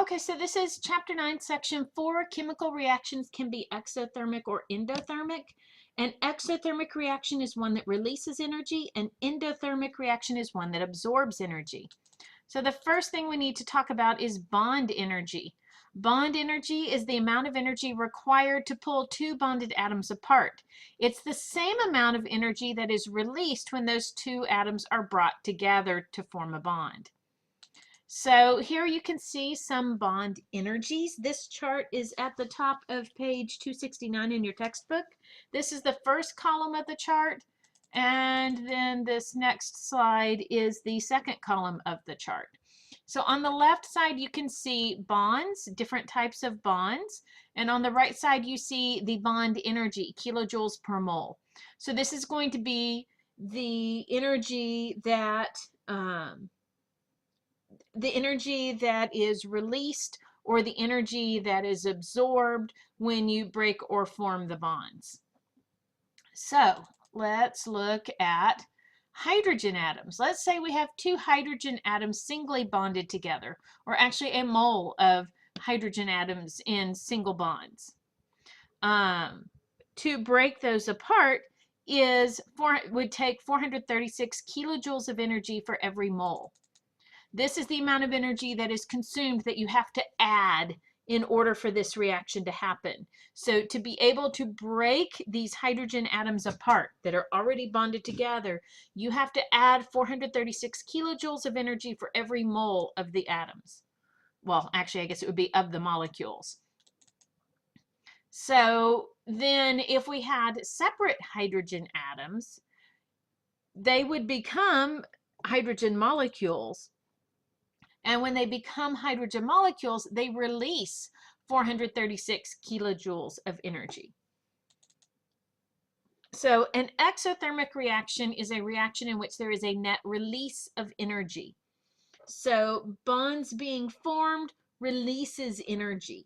Okay, so this is chapter 9, section 4. Chemical reactions can be exothermic or endothermic. An exothermic reaction is one that releases energy. An endothermic reaction is one that absorbs energy. So the first thing we need to talk about is bond energy. Bond energy is the amount of energy required to pull two bonded atoms apart. It's the same amount of energy that is released when those two atoms are brought together to form a bond. So here you can see some bond energies. This chart is at the top of page 269 in your textbook. This is the first column of the chart, and then this next slide is the second column of the chart. So on the left side you can see bonds, different types of bonds, and on the right side you see the bond energy, kilojoules per mole. So this is going to be the energy that is released or the energy that is absorbed when you break or form the bonds. So let's look at hydrogen atoms. Let's say we have two hydrogen atoms singly bonded together, or actually a mole of hydrogen atoms in single bonds. To break those apart would take 436 kilojoules of energy for every mole. This is the amount of energy that is consumed that you have to add in order for this reaction to happen. So to be able to break these hydrogen atoms apart that are already bonded together, you have to add 436 kilojoules of energy for every mole of the atoms. Well, actually, I guess it would be of the molecules. So then if we had separate hydrogen atoms, they would become hydrogen molecules. And when they become hydrogen molecules, they release 436 kilojoules of energy. So an exothermic reaction is a reaction in which there is a net release of energy. So bonds being formed releases energy.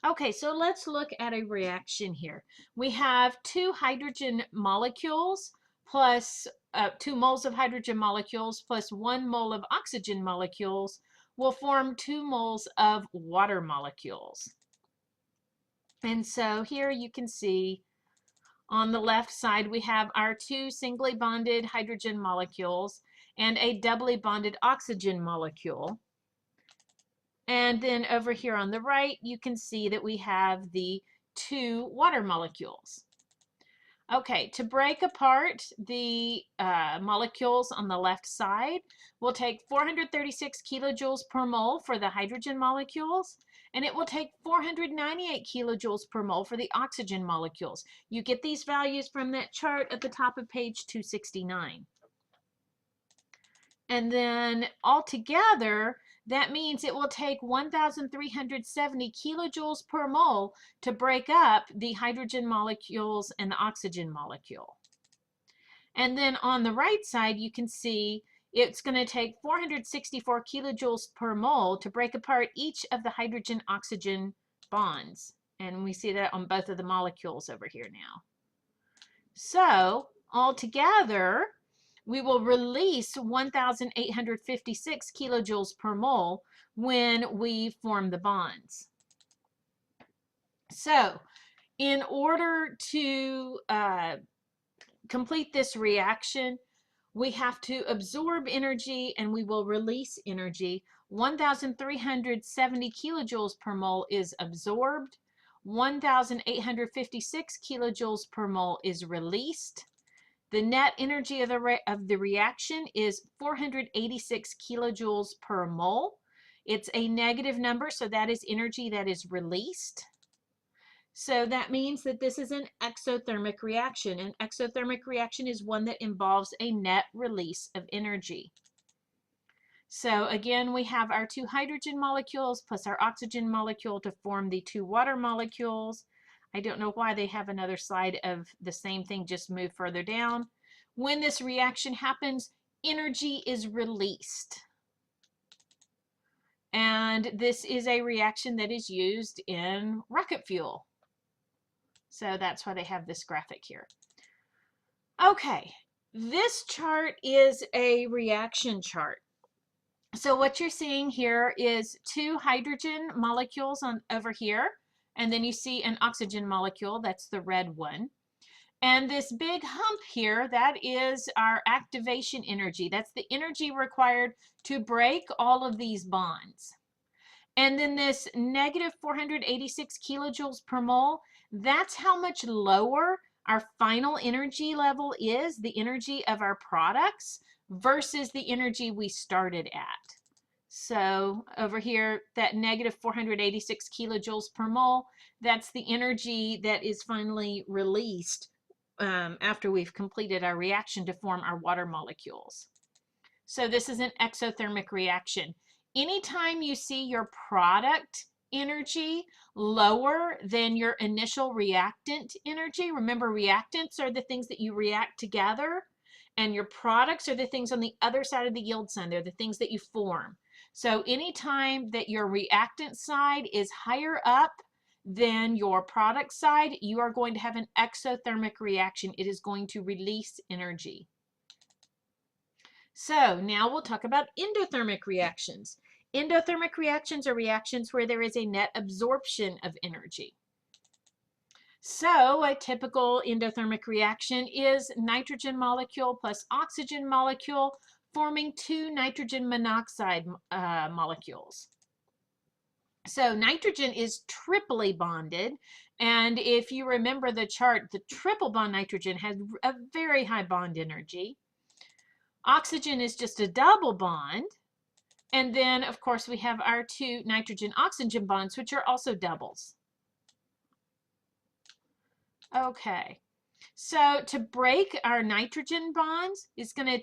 Okay, so let's look at a reaction here. We have two hydrogen molecules plus 2 moles of hydrogen molecules plus 1 mole of oxygen molecules will form 2 moles of water molecules. And so here you can see on the left side we have our two singly bonded hydrogen molecules and a doubly bonded oxygen molecule. And then over here on the right, you can see that we have the 2 water molecules. Okay, to break apart the molecules on the left side, we'll take 436 kilojoules per mole for the hydrogen molecules, and it will take 498 kilojoules per mole for the oxygen molecules. You get these values from that chart at the top of page 269. And then altogether, that means it will take 1,370 kilojoules per mole to break up the hydrogen molecules and the oxygen molecule. And then on the right side, you can see it's going to take 464 kilojoules per mole to break apart each of the hydrogen-oxygen bonds. And we see that on both of the molecules over here now. So altogether, we will release 1,856 kilojoules per mole when we form the bonds. So in order to complete this reaction, we have to absorb energy and we will release energy. 1,370 kilojoules per mole is absorbed. 1,856 kilojoules per mole is released. The net energy of the reaction is 486 kilojoules per mole. It's a negative number, so that is energy that is released. So that means that this is an exothermic reaction. An exothermic reaction is one that involves a net release of energy. So again, we have our 2 hydrogen molecules plus our oxygen molecule to form the 2 water molecules. I don't know why they have another slide of the same thing, just move further down. When this reaction happens, energy is released. And this is a reaction that is used in rocket fuel. So that's why they have this graphic here. Okay, this chart is a reaction chart. So what you're seeing here is two hydrogen molecules on over here, and then you see an oxygen molecule, that's the red one. And this big hump here, that is our activation energy. That's the energy required to break all of these bonds. And then this negative 486 kilojoules per mole, that's how much lower our final energy level is, the energy of our products, versus the energy we started at. So over here, that negative 486 kilojoules per mole, that's the energy that is finally released after we've completed our reaction to form our water molecules. So this is an exothermic reaction. Anytime you see your product energy lower than your initial reactant energy, remember reactants are the things that you react together, and your products are the things on the other side of the yield sign. They're the things that you form. So anytime that your reactant side is higher up than your product side, you are going to have an exothermic reaction. It is going to release energy. So now we'll talk about endothermic reactions. Endothermic reactions are reactions where there is a net absorption of energy. So a typical endothermic reaction is nitrogen molecule plus oxygen molecule forming two nitrogen monoxide molecules. So nitrogen is triply bonded, and if you remember the chart, the triple bond nitrogen has a very high bond energy. Oxygen is just a double bond. And then, of course, we have our two nitrogen-oxygen bonds, which are also doubles. Okay. So to break our nitrogen bonds,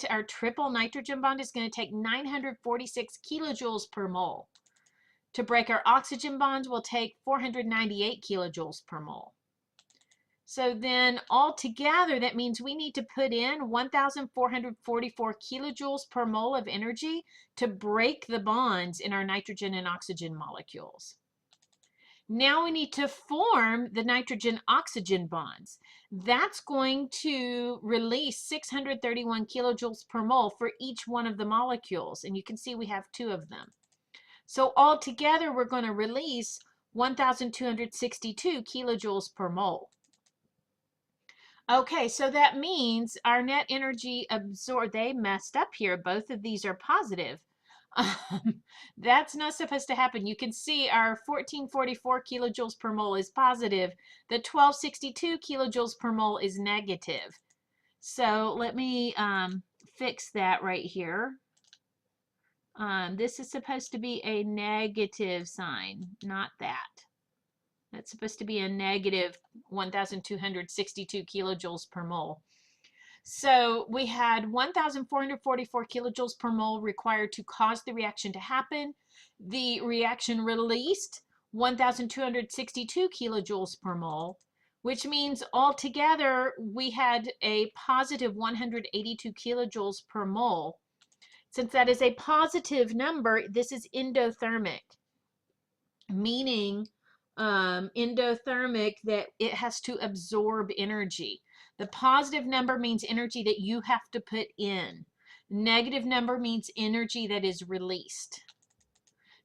our triple nitrogen bond is going to take 946 kilojoules per mole. To break our oxygen bonds will take 498 kilojoules per mole. So then altogether, that means we need to put in 1,444 kilojoules per mole of energy to break the bonds in our nitrogen and oxygen molecules. Now we need to form the nitrogen-oxygen bonds. That's going to release 631 kilojoules per mole for each one of the molecules. And you can see we have two of them. So altogether, we're going to release 1,262 kilojoules per mole. Okay, so that means our net energy absorbed, they messed up here. Both of these are positive. That's not supposed to happen. You can see our 1444 kilojoules per mole is positive. The 1262 kilojoules per mole is negative. So let me fix that right here. This is supposed to be a negative sign, not that. That's supposed to be a negative 1,262 kilojoules per mole. So we had 1,444 kilojoules per mole required to cause the reaction to happen. The reaction released 1,262 kilojoules per mole, which means altogether we had a positive 182 kilojoules per mole. Since that is a positive number, this is endothermic, meaning endothermic that it has to absorb energy. The positive number means energy that you have to put in. Negative number means energy that is released.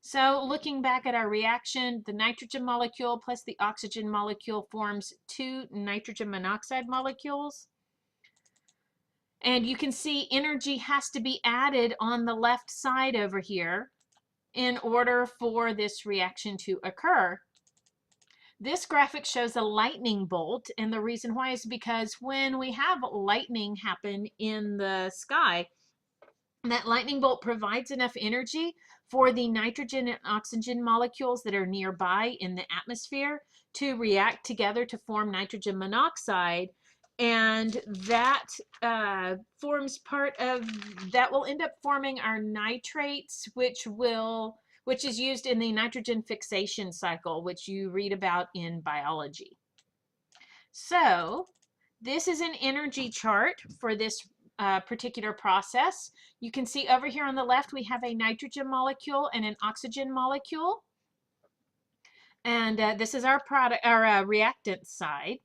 So looking back at our reaction, the nitrogen molecule plus the oxygen molecule forms two nitrogen monoxide molecules. And you can see energy has to be added on the left side over here in order for this reaction to occur. This graphic shows a lightning bolt, and the reason why is because when we have lightning happen in the sky, that lightning bolt provides enough energy for the nitrogen and oxygen molecules that are nearby in the atmosphere to react together to form nitrogen monoxide, and that forms part of, that will end up forming our nitrates, which is used in the nitrogen fixation cycle, which you read about in biology. So this is an energy chart for this particular process. You can see over here on the left, we have a nitrogen molecule and an oxygen molecule. And this is our product, our reactant side.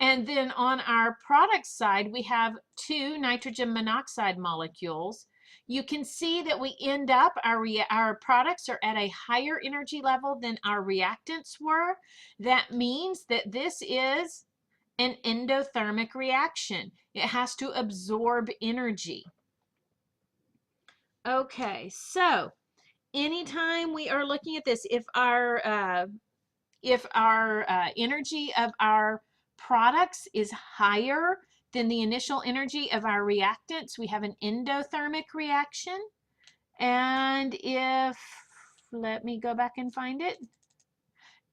And then on our product side, we have two nitrogen monoxide molecules. You can see that we end up, our products are at a higher energy level than our reactants were. That means that this is an endothermic reaction. It has to absorb energy. Okay, so anytime we are looking at this, if our energy of our products is higher than the initial energy of our reactants, we have an endothermic reaction. And if, let me go back and find it.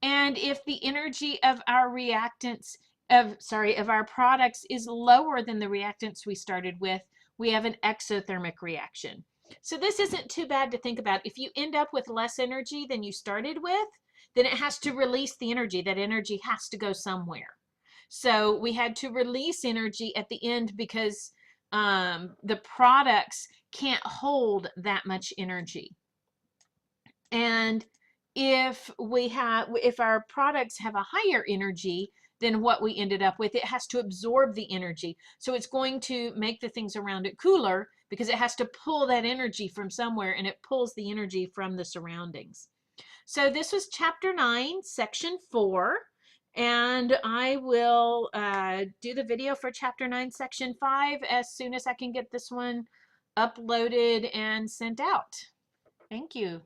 And if the energy of our reactants, of our products is lower than the reactants we started with, we have an exothermic reaction. So this isn't too bad to think about. If you end up with less energy than you started with, then it has to release the energy. That energy has to go somewhere. So we had to release energy at the end because the products can't hold that much energy. And if our products have a higher energy than what we ended up with, it has to absorb the energy. So it's going to make the things around it cooler because it has to pull that energy from somewhere, and it pulls the energy from the surroundings. So this was chapter 9, section 4. And I will do the video for chapter 9, section 5 as soon as I can get this one uploaded and sent out. Thank you.